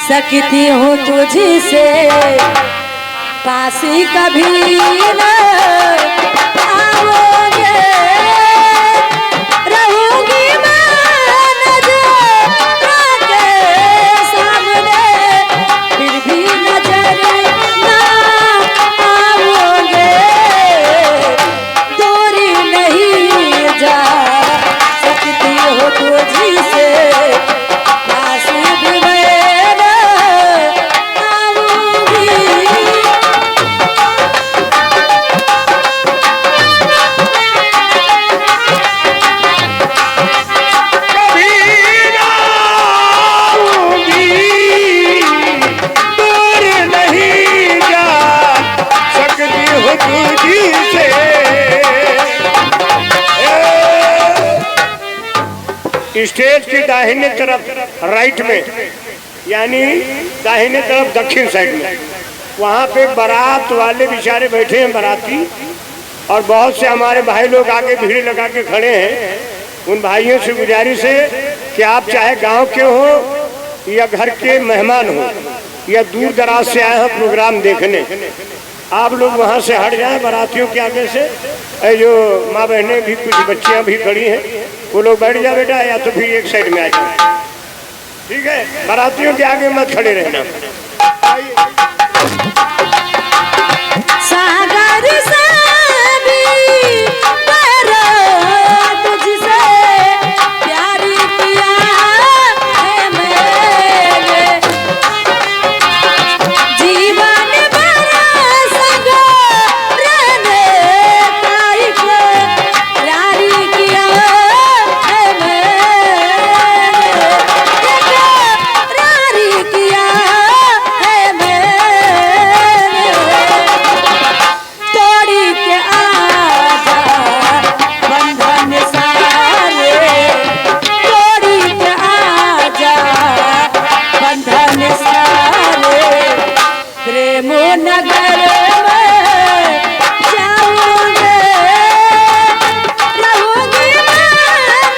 सकती हूँ तुझसे पास कभी न आओगे, रहूंगी मैं नजरों के सामने, फिर भी नजर ना आओगे, दूरी नहीं जा सकती हो तुझसे पास भी मैं स्टेज की दाहिने तरफ राइट में, यानी दाहिने तरफ दक्षिण साइड में, वहाँ पे बारात वाले बेचारे बैठे हैं, बाराती, और बहुत से हमारे भाई लोग आगे भीड़ लगा के खड़े हैं। उन भाइयों से गुजारिश है कि आप चाहे गांव के हो या घर के मेहमान हो या दूर दराज से आए हैं प्रोग्राम देखने, आप लोग वहाँ से हट जाएं बारातियों के आगे से। जो माँ बहनें भी, कुछ बच्चियाँ भी खड़ी हैं, वो लोग बैठ जाए बेटा, या तो फिर एक साइड में आ जाए, ठीक है। बारातियों के आगे मत खड़े रहना। सागर से भी तुझसे प्यार किया है मैंने, जीवन भर संग रहने का इकरार किया है मैंने, इकरार किया है मैंने, तोड़ी के आजा बंधन सारे, तोड़ी के आजा बंधन सारे, प्रेम नगर में जाऊंगे, रहूंगी मैं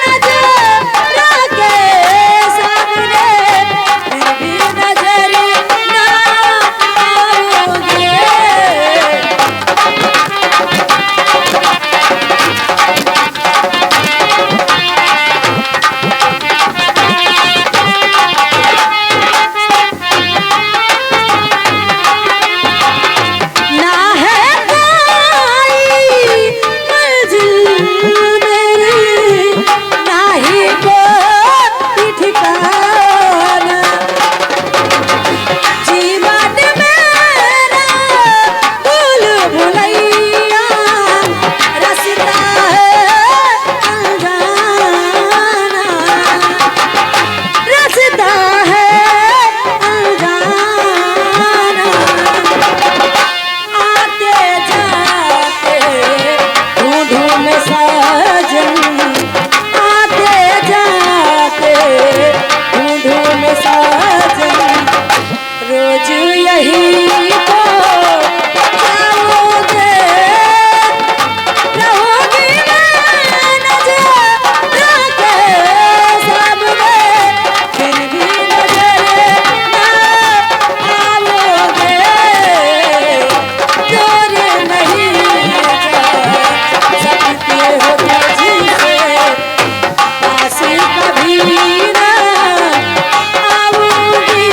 नजरों के सामने, फिर भी नजर ना आओगे। ना है कोई मंजिल मेरी, ना ही कोई ठिकाना, जीवन मेरा भूल भुलैया, रास्ता है अनजाना, रास्ता है अनजाना, आते जाते ढूंढूं मैं साजन, आते जाते ढूंढूं मैं साजन, रोज यही तो जाओगे, रहोगी मैं नजरों के सामने, फिर भी नजर ना आओगे, दूर नहीं जा सकती हो तुझसे पास कभी न आओगी।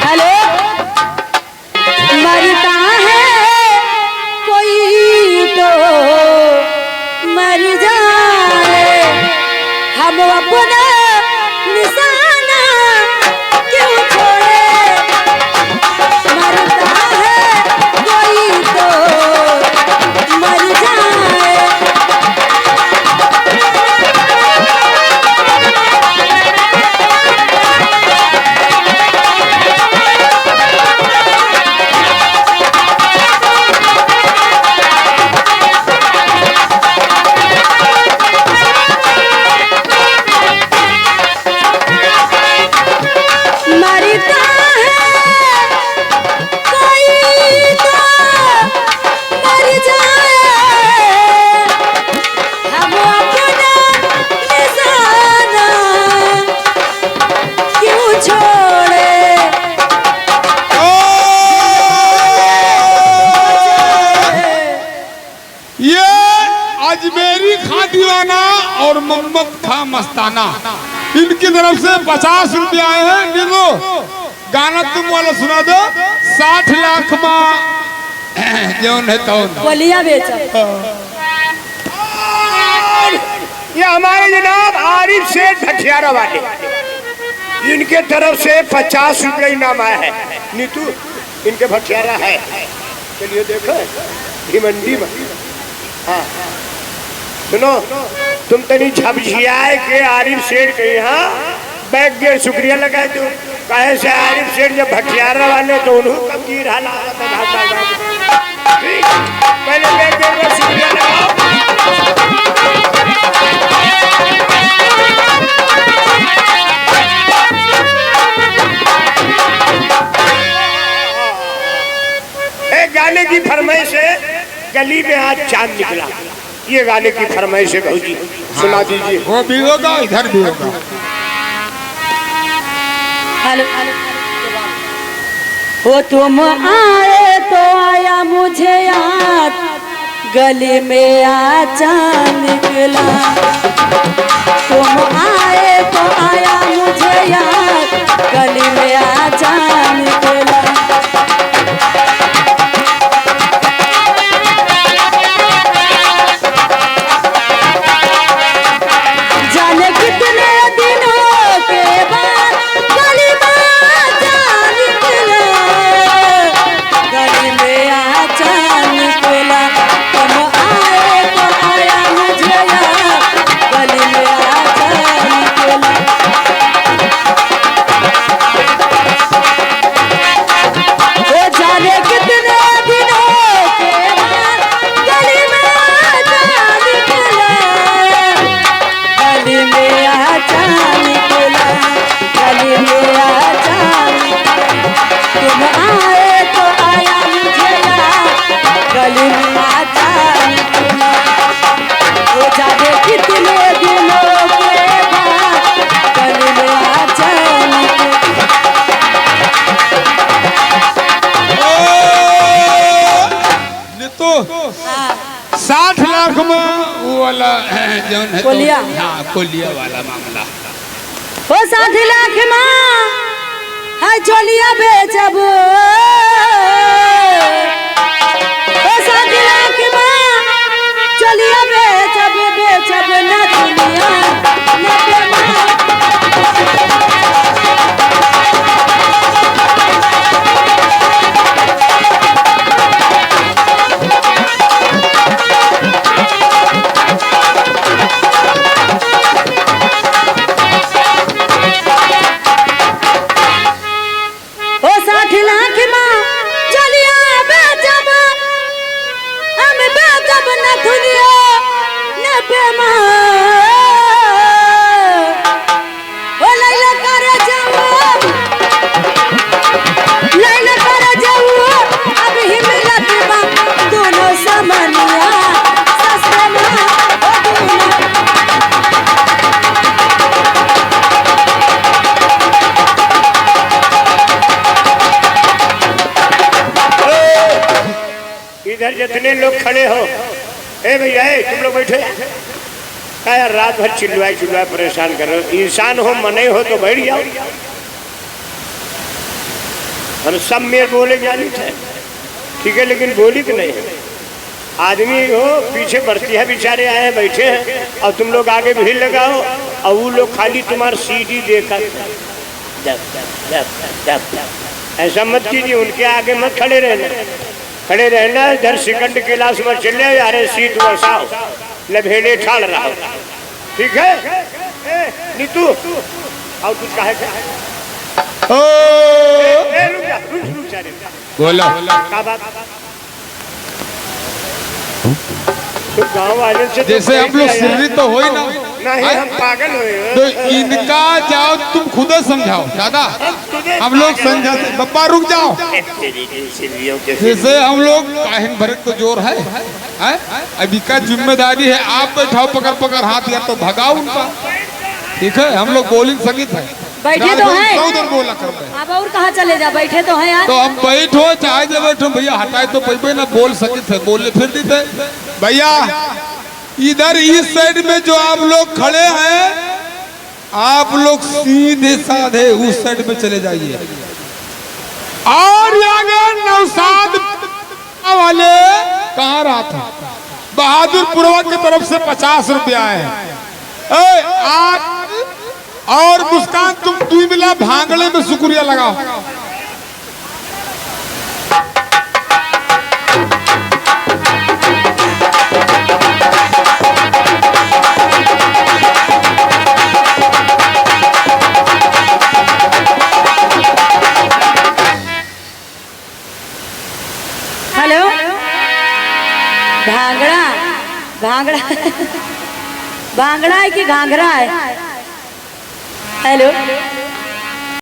हेलो, मरता है कोई तो मर जाए, हम अपना निशाना क्यों छोड़े, मरता है कोई तो मर जाए, मोहम्मद खां मस्ताना, इनकी तरफ से 50 रुपया आए हैं। देखो गाना तुम वाला सुना दो। 60 लाख माँ जौन है तो बोलिया बेचा। ये हमारे जनाब आरिफ सेठ भटियारा वाले, इनके तरफ से 50 रुपये इनाम आया है। नीतू इनके भटियारा है, चलिए देखो भिमंडी में। हाँ सुनो, तुम तनी झपझियाए के आरिफ सेठ के यहाँ बैग के शुक्रिया लगाए दो। कहे से आरिफ सेठ जब भटियारा वाले तो उन्होंने कब गिर हाला पहले बैग के शुक्रिया लगाओ। गाने की फरमाइश है, गली में आज चांद निकला, ये गाने की फरमाइश है भाजी, सुना दीजिए। वो भी होगा, इधर भी होगा। हेलो वो तुम आए तो आया मुझे याद, गली में आचा निकला। तुम आए तो आया मुझे याद, गली में आचा निकला। कोलिया, हाँ कोलिया वाला मामला। वो 60 लाख माँ है चोलिया बेचब। वो 60 लाख माँ चोलिया बेचब, बेचब न दुनिया न बेमार। इधर जितने लोग खड़े हो, ए भैया तुम लोग बैठे यार, रात भर चिल्लाए परेशान कर रहे हो। इंसान हो मने हो तो बैठ जाओ। हम सब में बोले जानी थे, ठीक है, लेकिन बोली तो नहीं। आदमी हो पीछे बढ़ती है, बेचारे आए बैठे हैं और तुम लोग आगे भीड़ लगाओ और वो लोग खाली तुम्हारी सीढ़ी देकर ऐसा मत कीजिए। उनके आगे मत खड़े रहना। इधर सेकंड क्लास में चले, अरे सीट बसाओ, लभेड़े ठाड़ रहा, ठीक है। नीतू और कुछ कहे बोला क्या बात? तो गाँव वाले से जैसे हम लोग सिर्री तो हो ही ना, नहीं हम पागल हुए। तो इनका जाओ तुम खुद समझाओ दादा, हम लोग समझाते। बप्पा रुक जाओ। जैसे हम लोग काहिन भरत तो जोर है? अभी का जिम्मेदारी है, आप बैठाओ पकड़ हाथ, या तो भगाओ उनका, ठीक है। हम लोग बोलिंग संगीत है, बैठे तो हैं। उधर बोला करते हैं। अब और कहाँ चले जा, बैठे तो हैं यार। तो हम बैठो चाहे जब बैठो भैया, हटाए तो पैबे ना बोल सके थे, बोले फिर दी थे भैया। इधर इस साइड में जो आप लोग खड़े हैं, आप लोग सीधे साधे उस साइड में चले जाइए। और आगे नौसाद वाले कहाँ रहा था, बहादुरपुरवा की तरफ से 50 रुपया है। आप और मुस्कान तुम मिला भांगड़े में शुक्रिया लगाओ। हेलो, भांगड़ा भांगड़ा भांगड़ा है कि घाघरा है? हेलो।